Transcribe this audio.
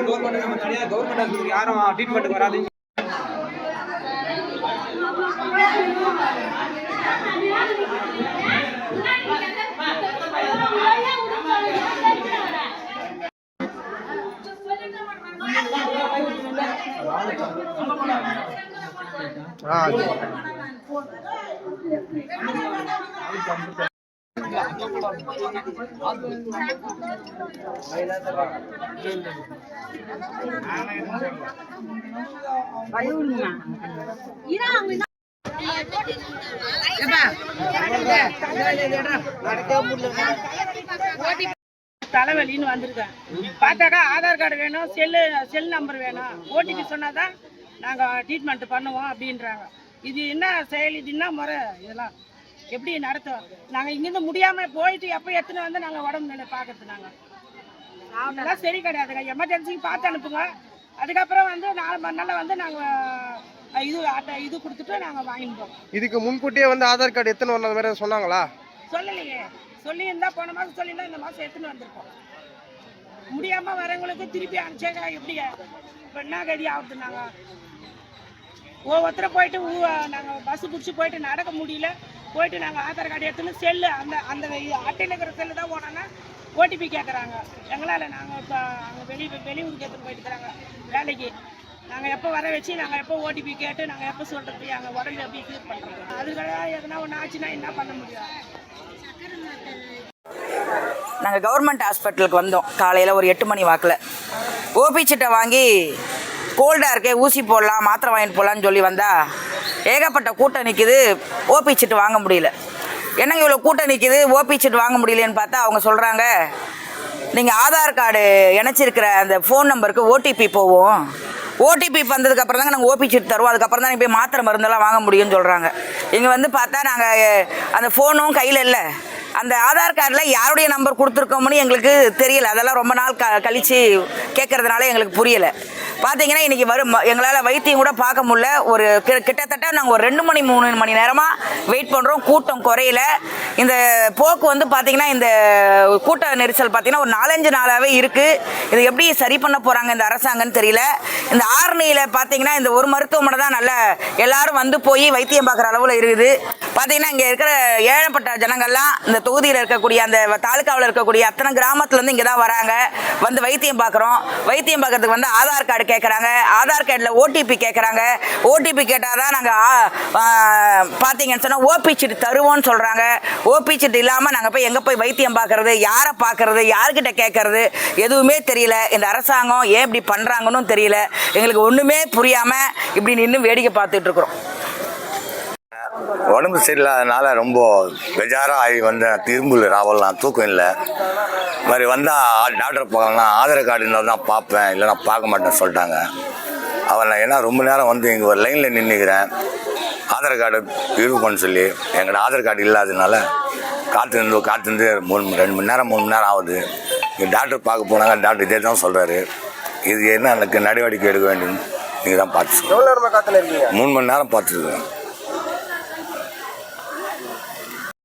Government யாரும் treatment வராது. தலைவலின்னு வந்திருக்கேன். பார்த்தாக்கா ஆதார் கார்டு வேணும், செல் நம்பர் வேணும், ஓடிபி சொன்னாதான் நாங்க ட்ரீட்மெண்ட் பண்ணுவோம் அப்படின்றாங்க. இது என்ன செயல்? இது என்ன முறை? இதெல்லாம் எப்படி நடத்துவோம்? நாங்க இங்கிருந்து முடியாம போயிட்டு எப்போ எத்தனை வந்து நாங்க உடம்பு நிலை பார்க்கறது நாங்க சரி கிடையாதுங்க. எமர்ஜென்சிக்கு பார்த்து அனுப்புங்க. அதுக்கப்புறம் வந்து 4 மணி நேரம் வந்து நாங்க இது கொடுத்துட்டு நாங்க வாங்கிப்போம். இதுக்கு முன்கூட்டியே வந்து ஆதார் கார்டு எத்தனை வந்த மாதிரி சொன்னாங்களா? சொல்லலையே. சொல்லியிருந்தா போன மாதம் சொல்லியிருந்தா இந்த மாதம் எடுத்துன்னு வந்திருக்கோம். முடியாம வரவங்களுக்கு திருப்பி அனுப்பிச்சாங்க. எப்படி இப்போ என்ன கடி ஆகுது? நாங்கள் ஒவ்வொருத்தரை போயிட்டு நாங்கள் பஸ்ஸு பிடிச்சி போயிட்டு நடக்க முடியல. போயிட்டு நாங்கள் ஆதார் கார்டு எடுத்துன்னு செல்லு அந்த அட்டையில் இருக்கிற செல்லு தான் போனோன்னா ஓடிபி கேட்குறாங்க. எங்களால் நாங்கள் இப்போ அங்கே வெளியூருக்கு எடுத்துன்னு போயிட்டு இருக்கிறாங்க வேலைக்கு. நாங்கள் எப்போ வர வச்சு நாங்கள் எப்போ ஓடிபி கேட்டு நாங்கள் எப்போ சொல்கிறது அங்கே உடம்பு எப்படி க்ளியர் பண்ணுறது? அதுக்காக எதனா ஒன்று ஆச்சுன்னா என்ன பண்ண முடியும்? நாங்கள் கவர்மெண்ட் ஹாஸ்பிட்டலுக்கு வந்தோம் காலையில் ஒரு 8 மணி வாக்கில். ஓபி சீட்டை வாங்கி கோல்டாக இருக்கே ஊசி போடலாம் மாத்திரை வாங்கிட்டு போடலான்னு சொல்லி வந்தால் ஏகப்பட்ட கூட்டம் நிற்கிது. ஓபி சீட்டு வாங்க முடியல. என்னங்க இவ்வளோ கூட்டம் நிற்கிது, ஓபி சீட்டு வாங்க முடியலன்னு பார்த்தா அவங்க சொல்கிறாங்க, நீங்கள் ஆதார் கார்டு இணைச்சிருக்கிற அந்த ஃபோன் நம்பருக்கு ஓடிபி போவோம். ஓடிபி வந்ததுக்கப்புறம் தாங்க நாங்கள் ஓபி சீட் தருவோம். அதுக்கப்புறம் தான் நீங்கள் போய் மாத்திரை மருந்தெல்லாம் வாங்க முடியும்னு சொல்கிறாங்க. இங்கே வந்து பார்த்தா நாங்கள் அந்த ஃபோனும் கையில் இல்லை. அந்த ஆதார் கார்டில் யாருடைய நம்பர் கொடுத்துருக்கோம்னு எங்களுக்கு தெரியலை. அதெல்லாம் ரொம்ப நாள் கழித்து கேட்குறதுனால எங்களுக்கு புரியலை. பார்த்தீங்கன்னா இன்றைக்கி எங்களால் வைத்தியம் கூட பார்க்க முடியல. ஒரு கிட்டத்தட்ட நாங்கள் ஒரு 2 மணி 3 மணி நேரமாக வெயிட் பண்ணுறோம். கூட்டம் குறையில. இந்த போக்கு வந்து பார்த்திங்கன்னா இந்த கூட்ட நெரிசல் பார்த்திங்கன்னா ஒரு 4-5 நாளாகவே இருக்குது. இது எப்படி சரி பண்ண போகிறாங்க இந்த அரசாங்கன்னு தெரியல. இந்த ஆரணியில் பார்த்திங்கன்னா இந்த ஒரு மருத்துவமனை தான் நல்ல எல்லோரும் வந்து போய் வைத்தியம் பார்க்குற அளவில் இருக்குது. பார்த்திங்கன்னா இங்கே இருக்கிற ஏழப்பட்ட ஜனங்கள்லாம் இந்த தொகுதியில் இருக்கக்கூடிய அந்த தாலுக்காவில் இருக்கக்கூடிய அத்தனை கிராமத்துலேருந்து இங்கே தான் வராங்க. வந்து வைத்தியம் பார்க்குறோம். வைத்தியம் பார்க்கறதுக்கு வந்து ஆதார் கார்டு கேட்குறாங்க. ஆதார் கார்டில் ஓடிபி கேட்குறாங்க. ஓடிபி கேட்டால் தான் நாங்கள் பார்த்தீங்கன்னு சொன்னால் ஓபி சீட்டு தருவோம்னு சொல்கிறாங்க. ஓபி சீட்டு இல்லாமல் நாங்கள் போய் எங்கே போய் வைத்தியம் பார்க்குறது, யாரை பார்க்குறது, யார்கிட்ட கேட்குறது எதுவுமே தெரியல. இந்த அரசாங்கம் ஏன் இப்படி பண்ணுறாங்கன்னு தெரியல. எங்களுக்கு ஒன்றுமே புரியாமல் இப்படி நின்று வேடிக்கை பார்த்துட்டு இருக்கிறோம். உடம்பு சரியில்லாதனால ரொம்ப பெஜாராக ஆகி வந்தேன். திரும்பல ராவலாம் தூக்கம் இல்லை. இது மாதிரி வந்தால் டாக்டர் பார்க்கலன்னா ஆதார் கார்டு இருந்தால் தான் பார்ப்பேன், இல்லைனா பார்க்க மாட்டேன்னு சொல்லிட்டாங்க. அவன் ஏன்னா ரொம்ப நேரம் வந்து இங்கே ஒரு லைனில் நின்றுக்கிறேன் ஆதார் கார்டு இருக்குன்னு சொல்லி. எங்களோட ஆதார் கார்டு இல்லாததுனால காத்திருந்து 2 மணி நேரம் 3 மணி நேரம் ஆகுது. இங்கே டாக்டர் பார்க்க போனாங்க. டாக்டர் இதே தான் சொல்கிறாரு. இது என்ன எனக்கு நடவடிக்கை எடுக்க வேண்டும். நீங்கள் தான் பார்த்து 3 மணி நேரம் பார்த்துருக்கேன்.